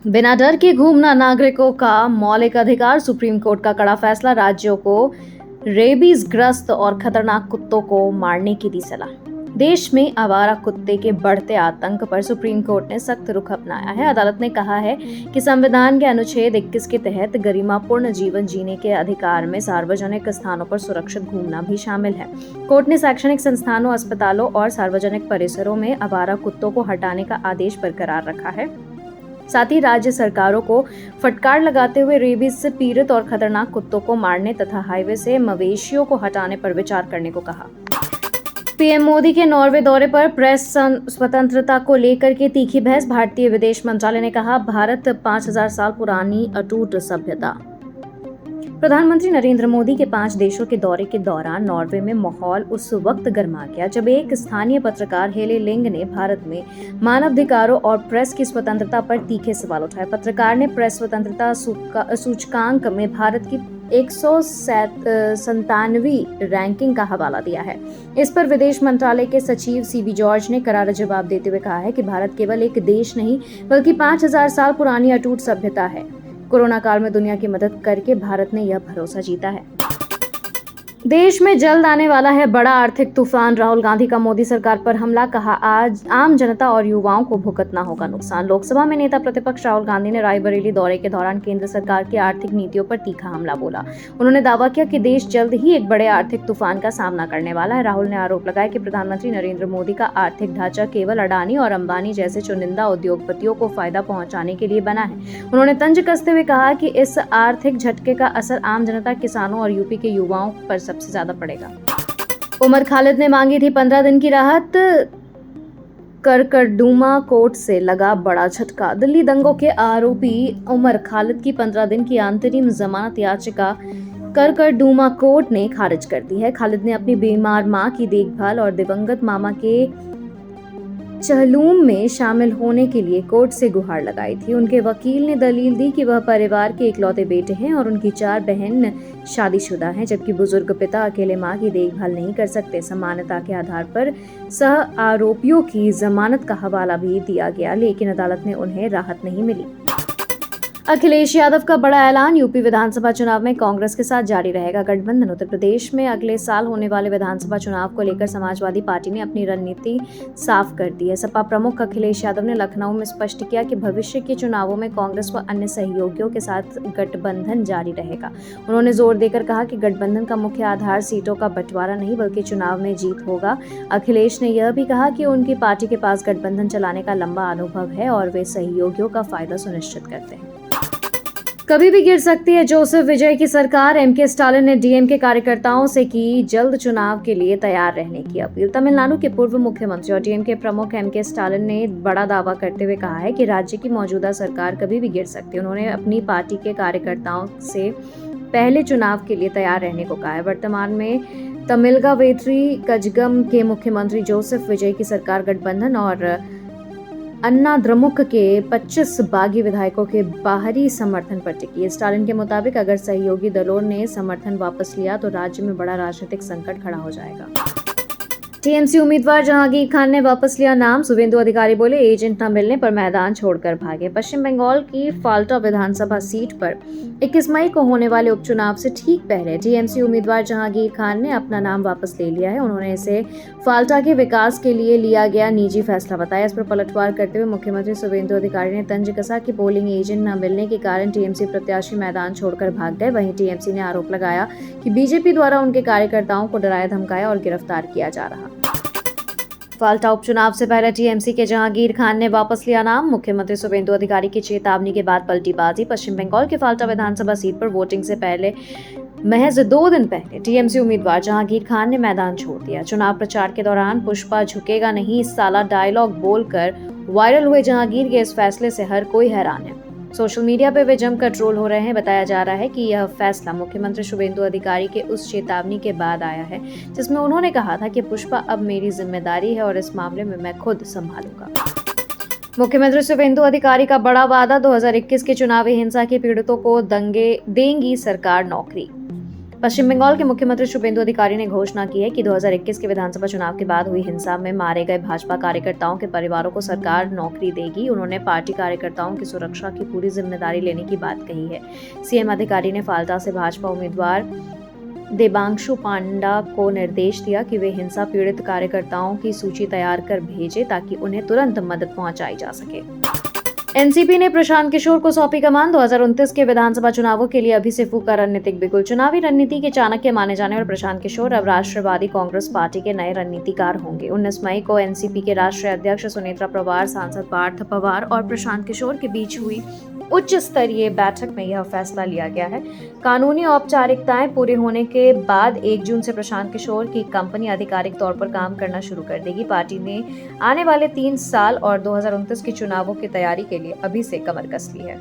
बिना डर के घूमना नागरिकों का मौलिक अधिकार, सुप्रीम कोर्ट का कड़ा फैसला, राज्यों को रेबीज ग्रस्त और खतरनाक कुत्तों को मारने की दी सलाह। देश में आवारा कुत्ते के बढ़ते आतंक पर सुप्रीम कोर्ट ने सख्त रुख अपनाया है। अदालत ने कहा है कि संविधान के अनुच्छेद 21 के तहत गरिमापूर्ण जीवन जीने के अधिकार में सार्वजनिक स्थानों पर सुरक्षित घूमना भी शामिल है। कोर्ट ने शैक्षणिक संस्थानों, अस्पतालों और सार्वजनिक परिसरों में आवारा कुत्तों को हटाने का आदेश बरकरार रखा है। साथ ही राज्य सरकारों को फटकार लगाते हुए रेबीज से पीड़ित और खतरनाक कुत्तों को मारने तथा हाईवे से मवेशियों को हटाने पर विचार करने को कहा। पीएम मोदी के नॉर्वे दौरे पर प्रेस स्वतंत्रता को लेकर के तीखी बहस। भारतीय विदेश मंत्रालय ने कहा, भारत 5000 साल पुरानी अटूट सभ्यता। प्रधानमंत्री नरेंद्र मोदी के 5 देशों के दौरे के दौरान नॉर्वे में माहौल उस वक्त गर्मा गया जब एक स्थानीय पत्रकार हेले लिंग ने भारत में मानवाधिकारों और प्रेस की स्वतंत्रता पर तीखे सवाल उठाए। पत्रकार ने प्रेस स्वतंत्रता सूचकांक में भारत की 197वीं रैंकिंग का हवाला दिया है। इस पर विदेश मंत्रालय के सचिव सीबी जॉर्ज ने करारा जवाब देते हुए कहा है कि भारत केवल एक देश नहीं बल्कि 5000 साल पुरानी अटूट सभ्यता है। कोरोना काल में दुनिया की मदद करके भारत ने यह भरोसा जीता है। देश में जल्द आने वाला है बड़ा आर्थिक तूफान, राहुल गांधी का मोदी सरकार पर हमला, कहा आज आम जनता और युवाओं को भुगतना होगा नुकसान। लोकसभा में नेता प्रतिपक्ष राहुल गांधी ने रायबरेली दौरे के दौरान केंद्र सरकार की आर्थिक नीतियों पर तीखा हमला बोला। उन्होंने दावा किया कि देश जल्द ही एक बड़े आर्थिक तूफान का सामना करने वाला है। राहुल ने आरोप लगाया कि प्रधानमंत्री नरेंद्र मोदी का आर्थिक ढांचा केवल अडानी और अंबानी जैसे चुनिंदा उद्योगपतियों को फायदा पहुंचाने के लिए बना है। उन्होंने तंज कसते हुए कहा कि इस आर्थिक झटके का असर आम जनता, किसानों और यूपी के युवाओं पर सबसे ज्यादा पड़ेगा। उमर खालिद ने मांगी थी 15 दिन की राहत, करकरडूमा कोर्ट से लगा बड़ा झटका। दिल्ली दंगों के आरोपी उमर खालिद की 15 दिन की अंतरिम जमानत याचिका करकरडूमा कोर्ट ने खारिज कर दी है। खालिद ने अपनी बीमार मां की देखभाल और दिवंगत मामा के चहलूम में शामिल होने के लिए कोर्ट से गुहार लगाई थी। उनके वकील ने दलील दी कि वह परिवार के इकलौते बेटे हैं और उनकी 4 बहन शादीशुदा हैं, जबकि बुजुर्ग पिता अकेले मां की देखभाल नहीं कर सकते। समानता के आधार पर सह आरोपियों की जमानत का हवाला भी दिया गया, लेकिन अदालत ने उन्हें राहत नहीं मिली। अखिलेश यादव का बड़ा ऐलान, यूपी विधानसभा चुनाव में कांग्रेस के साथ जारी रहेगा गठबंधन। उत्तर प्रदेश में अगले साल होने वाले विधानसभा चुनाव को लेकर समाजवादी पार्टी ने अपनी रणनीति साफ कर दी है। सपा प्रमुख अखिलेश यादव ने लखनऊ में स्पष्ट किया कि भविष्य के चुनावों में कांग्रेस व अन्य सहयोगियों के साथ गठबंधन जारी रहेगा। उन्होंने जोर देकर कहा कि गठबंधन का मुख्य आधार सीटों का बंटवारा नहीं बल्कि चुनाव में जीत होगा। अखिलेश ने यह भी कहा कि उनकी पार्टी के पास गठबंधन चलाने का लंबा अनुभव है और वे सहयोगियों का फायदा सुनिश्चित करते हैं। कभी भी गिर सकती है जोसेफ विजय की सरकार, एमके स्टालिन ने डीएमके कार्यकर्ताओं से की जल्द चुनाव के लिए तैयार रहने की अपील। तमिलनाडु के पूर्व मुख्यमंत्री और डीएमके प्रमुख एमके स्टालिन ने बड़ा दावा करते हुए कहा है कि राज्य की मौजूदा सरकार कभी भी गिर सकती है। उन्होंने अपनी पार्टी के कार्यकर्ताओं से पहले चुनाव के लिए तैयार रहने को कहा है। वर्तमान में तमिलगावेत्री कजगम के मुख्यमंत्री जोसेफ विजय की सरकार गठबंधन और अन्ना द्रमुक के 25 बागी विधायकों के बाहरी समर्थन पर टिकी है। स्टालिन के मुताबिक अगर सहयोगी दलों ने समर्थन वापस लिया तो राज्य में बड़ा राजनीतिक संकट खड़ा हो जाएगा। टीएमसी उम्मीदवार जहांगीर खान ने वापस लिया नाम, शुवेंदु अधिकारी बोले एजेंट न मिलने पर मैदान छोड़कर भागे। पश्चिम बंगाल की फाल्टा विधानसभा सीट पर 21 मई को होने वाले उपचुनाव से ठीक पहले टीएमसी उम्मीदवार जहांगीर खान ने अपना नाम वापस ले लिया है। उन्होंने इसे फाल्टा के विकास के लिए लिया गया निजी फैसला बताया। इस पर पलटवार करते हुए मुख्यमंत्री शुवेंदु अधिकारी ने तंज कसा कि पोलिंग एजेंट न मिलने के कारण टीएमसी प्रत्याशी मैदान छोड़कर भाग गए। वहीं टीएमसी ने आरोप लगाया कि बीजेपी द्वारा उनके कार्यकर्ताओं को डराया धमकाया और गिरफ्तार किया जा रहा। फाल्टा उपचुनाव से पहले टीएमसी के जहांगीर खान ने वापस लिया नाम, मुख्यमंत्री शुवेंदु अधिकारी की चेतावनी के बाद पलटी बाजी। पश्चिम बंगाल के फाल्टा विधानसभा सीट पर वोटिंग से पहले महज 2 दिन पहले टीएमसी उम्मीदवार जहांगीर खान ने मैदान छोड़ दिया। चुनाव प्रचार के दौरान पुष्पा झुकेगा नहीं साला डायलॉग बोलकर वायरल हुए जहांगीर के इस फैसले से हर कोई हैरान है। सोशल मीडिया पे वे जमकर ट्रोल हो रहे हैं। बताया जा रहा है कि यह फैसला मुख्यमंत्री शुवेंदु अधिकारी के उस चेतावनी के बाद आया है जिसमें उन्होंने कहा था कि पुष्पा अब मेरी जिम्मेदारी है और इस मामले में मैं खुद संभालूंगा। मुख्यमंत्री शुवेंदु अधिकारी का बड़ा वादा, 2021 के चुनावी हिंसा के पीड़ितों को देंगी सरकार नौकरी। पश्चिम बंगाल के मुख्यमंत्री शुभेंदु अधिकारी ने घोषणा की है कि 2021 के विधानसभा चुनाव के बाद हुई हिंसा में मारे गए भाजपा कार्यकर्ताओं के परिवारों को सरकार नौकरी देगी। उन्होंने पार्टी कार्यकर्ताओं की सुरक्षा की पूरी जिम्मेदारी लेने की बात कही है। सीएम अधिकारी ने फाल्टा से भाजपा उम्मीदवार देबांशु पांडा को निर्देश दिया कि वे हिंसा पीड़ित कार्यकर्ताओं की सूची तैयार कर भेजें ताकि उन्हें तुरंत मदद पहुंचाई जा सके। एनसीपी ने प्रशांत किशोर को सौंपी कमान। 2029 के विधानसभा चुनावों के लिए अभी से फूका रणनीतिक बिगुल। चुनावी रणनीति के चाणक्य माने जाने वाले प्रशांत किशोर अब राष्ट्रवादी कांग्रेस पार्टी के नए रणनीतिकार होंगे। 19 मई को एनसीपी के राष्ट्रीय अध्यक्ष सुनेत्रा पवार, सांसद पार्थ पवार और प्रशांत किशोर के बीच हुई उच्च स्तरीय बैठक में यह फैसला लिया गया है। कानूनी औपचारिकताएं पूरी होने के बाद 1 जून से प्रशांत किशोर की कंपनी आधिकारिक तौर पर काम करना शुरू कर देगी। पार्टी ने आने वाले 3 साल और 2029 के चुनावों की तैयारी के लिए अभी से कमर कस ली है।